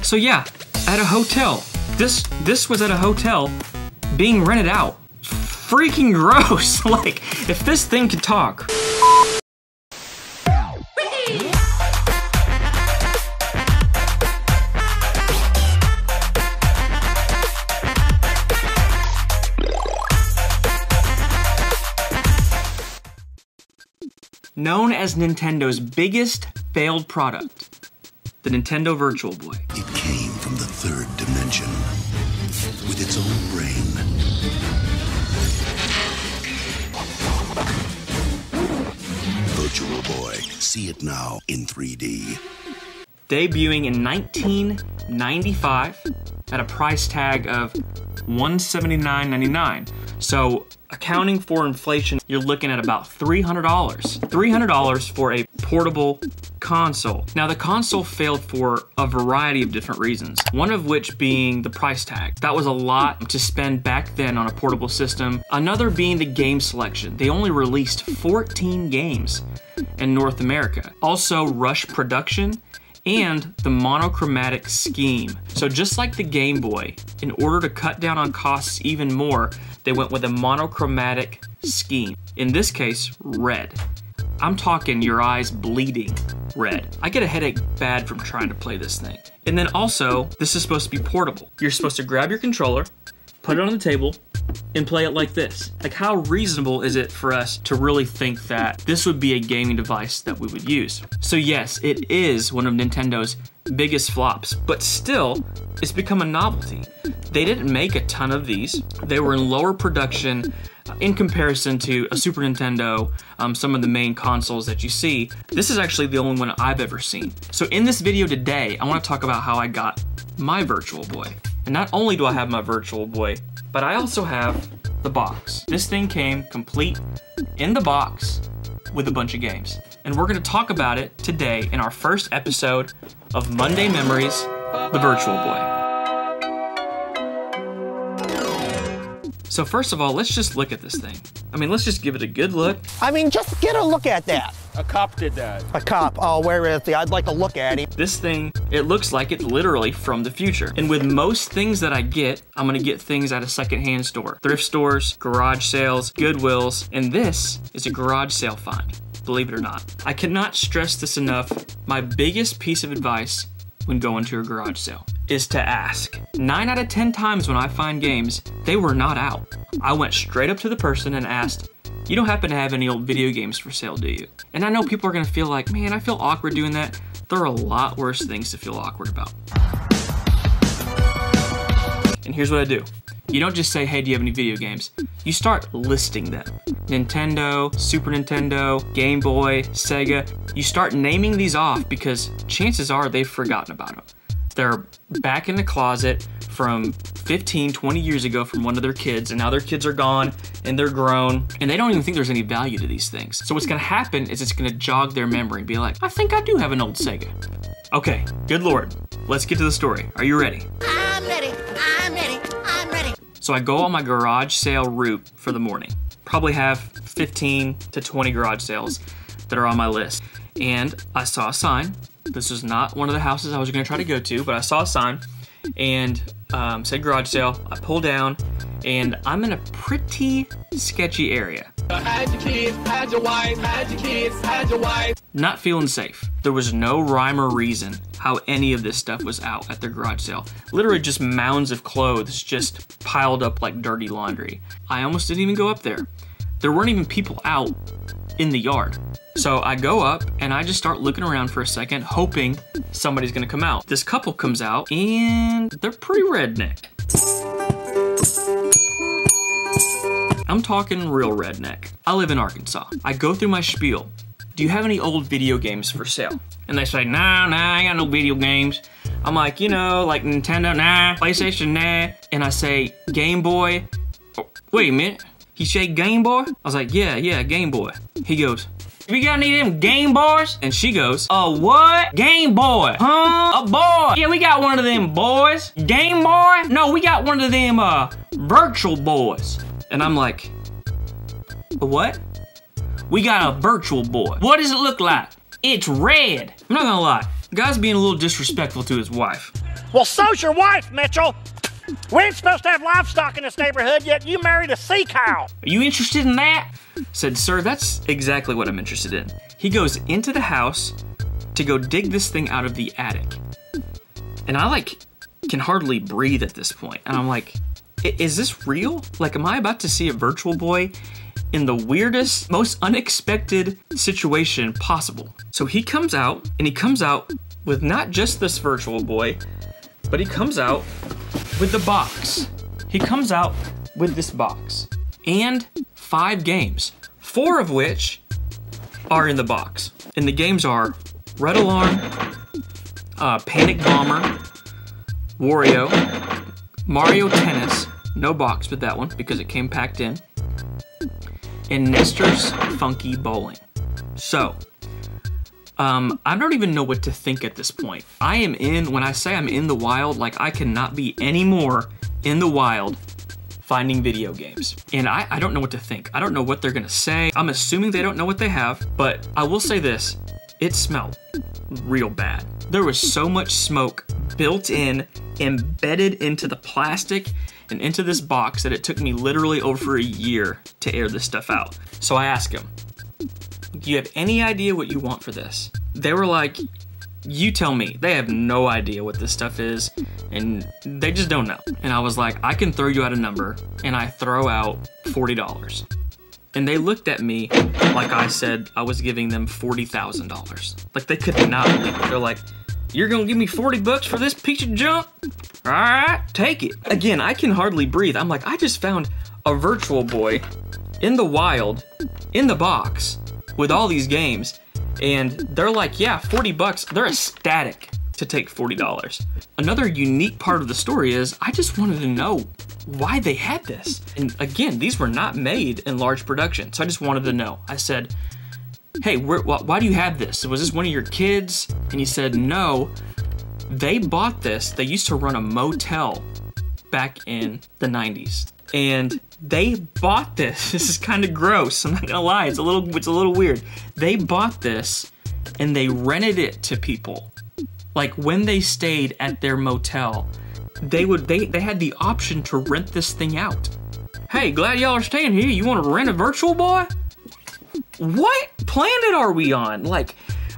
So yeah, at a hotel. This was at a hotel being rented out. Freaking gross. Like, if this thing could talk. Known as Nintendo's biggest failed product, the Nintendo Virtual Boy. It came from the third dimension with its own brain. Virtual Boy, see it now in 3D. Debuting in 1995 at a price tag of $179.99. So, accounting for inflation, you're looking at about $300. $300 for a portable console. Now, the console failed for a variety of different reasons, one of which being the price tag. That was a lot to spend back then on a portable system. Another being the game selection. They only released 14 games in North America. Also, rush production and the monochromatic scheme. So just like the Game Boy, in order to cut down on costs even more, they went with a monochromatic scheme. In this case, red. I'm talking your eyes bleeding red. I get a headache bad from trying to play this thing. And then also, this is supposed to be portable. You're supposed to grab your controller, put it on the table, and play it like this. Like, how reasonable is it for us to really think that this would be a gaming device that we would use? So yes, it is one of Nintendo's biggest flops, but still, it's become a novelty. They didn't make a ton of these. They were in lower production in comparison to a Super Nintendo, some of the main consoles that you see. This is actually the only one I've ever seen. So in this video today, I want to talk about how I got my Virtual Boy. And not only do I have my Virtual Boy, but I also have the box. This thing came complete in the box with a bunch of games. And we're gonna talk about it today in our first episode of Monday Memories, the Virtual Boy. So first of all, let's just look at this thing. I mean, let's just give it a good look. I mean, just get a look at that. A cop did that. A cop, oh, where is he? I'd like to look at him. This thing, it looks like it's literally from the future. And with most things that I get, I'm gonna get things at a secondhand store. Thrift stores, garage sales, Goodwills, and this is a garage sale find, believe it or not. I cannot stress this enough. My biggest piece of advice when going to a garage sale is to ask. 9 out of 10 times when I find games, they were not out. I went straight up to the person and asked, "You don't happen to have any old video games for sale, do you?" And I know people are gonna feel like, man, I feel awkward doing that. There are a lot worse things to feel awkward about. And here's what I do. You don't just say, hey, do you have any video games? You start listing them. Nintendo, Super Nintendo, Game Boy, Sega. You start naming these off because chances are they've forgotten about them. They're back in the closet from 15, 20 years ago from one of their kids, and now their kids are gone and they're grown and they don't even think there's any value to these things. So what's gonna happen is it's gonna jog their memory and be like, I think I do have an old Sega. Okay, good Lord, let's get to the story. Are you ready? I'm ready, I'm ready, I'm ready. So I go on my garage sale route for the morning. Probably have 15 to 20 garage sales that are on my list. And I saw a sign. This was not one of the houses I was gonna try to go to, but I saw a sign and said garage sale. I pull down and I'm in a pretty sketchy area. Had your kids, had your wife, had your kids, had your wife. Not feeling safe. There was no rhyme or reason how any of this stuff was out at their garage sale. Literally just mounds of clothes just piled up like dirty laundry. I almost didn't even go up there. There weren't even people out in the yard. So I go up and I just start looking around for a second, hoping somebody's gonna come out. This couple comes out and they're pretty redneck. I'm talking real redneck. I live in Arkansas. I go through my spiel. Do you have any old video games for sale? And they say, nah, I got no video games. I'm like, you know, like Nintendo, nah, PlayStation, nah. And I say, Game Boy. Oh, wait a minute. He said Game Boy? I was like, yeah, Game Boy. He goes, we got any of them Game Boys? And she goes, a what? Game Boy. Huh? A boy. Yeah, we got one of them boys. Game Boy? No, we got one of them Virtual Boys. And I'm like, a what? We got a Virtual Boy. What does it look like? It's red. I'm not gonna lie. Guy's being a little disrespectful to his wife. Well, so's your wife, Mitchell. We ain't supposed to have livestock in this neighborhood, yet you married a sea cow. Are you interested in that? Said, sir, that's exactly what I'm interested in. He goes into the house to go dig this thing out of the attic. And I can hardly breathe at this point. And I'm like, is this real? Like, am I about to see a Virtual Boy in the weirdest, most unexpected situation possible? So he comes out, and he comes out with not just this Virtual Boy, but he comes out with the box. He comes out with this box and 5 games, 4 of which are in the box. And the games are Red Alarm, Panic Bomber, Wario, Mario Tennis, no box with that one because it came packed in, and Nestor's Funky Bowling. So, I don't even know what to think at this point. When I say I'm in the wild, like I cannot be any more in the wild finding video games. And I don't know what to think. I don't know what they're gonna say. I'm assuming they don't know what they have, but I will say this, it smelled real bad. There was so much smoke built in, embedded into the plastic and into this box that it took me literally over a year to air this stuff out. So I asked him, do you have any idea what you want for this? They were like, you tell me. They have no idea what this stuff is, and they just don't know. And I was like, I can throw you out a number, and I throw out $40. And they looked at me like I said I was giving them $40,000. Like, they could not believe it. They're like, you're gonna give me 40 bucks for this piece of junk? All right, take it. Again, I can hardly breathe. I'm like, I just found a Virtual Boy in the wild, in the box, with all these games, and they're like, yeah, 40 bucks. They're ecstatic to take $40. Another unique part of the story is I just wanted to know why they had this. And again, these were not made in large production, so I just wanted to know. I said, hey, why do you have this? Was this one of your kids? And he said, no, they bought this. They used to run a motel back in the 90s. And they bought this. This is kind of gross. I'm not gonna lie. It's a little weird. They bought this and they rented it to people. Like when they stayed at their motel, they had the option to rent this thing out. Hey, glad y'all are staying here. You want to rent a Virtual Boy? What planet are we on? Like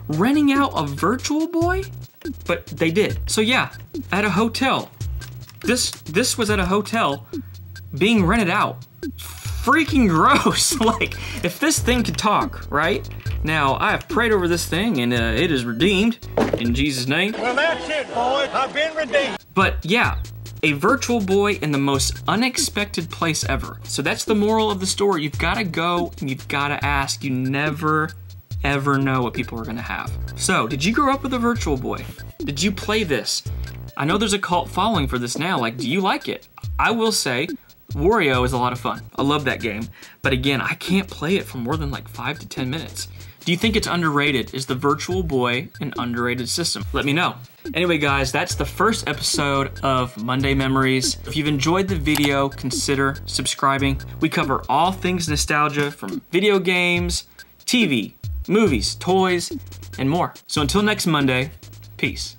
renting out a Virtual Boy? But they did. So yeah, at a hotel. This was at a hotel being rented out. Freaking gross. Like, if this thing could talk, right? Now, I have prayed over this thing and it is redeemed in Jesus' name. Well, that's it, boys. I've been redeemed. But yeah, a Virtual Boy in the most unexpected place ever. So that's the moral of the story. You've got to go and you've got to ask. You never, ever know what people are going to have. So, did you grow up with a Virtual Boy? Did you play this? I know there's a cult following for this now. Like, do you like it? I will say, Wario is a lot of fun. I love that game. But again, I can't play it for more than like 5 to 10 minutes. Do you think it's underrated? Is the Virtual Boy an underrated system? Let me know. Anyway, guys, that's the first episode of Monday Memories. If you've enjoyed the video, consider subscribing. We cover all things nostalgia from video games, TV, movies, toys, and more. So until next Monday, peace.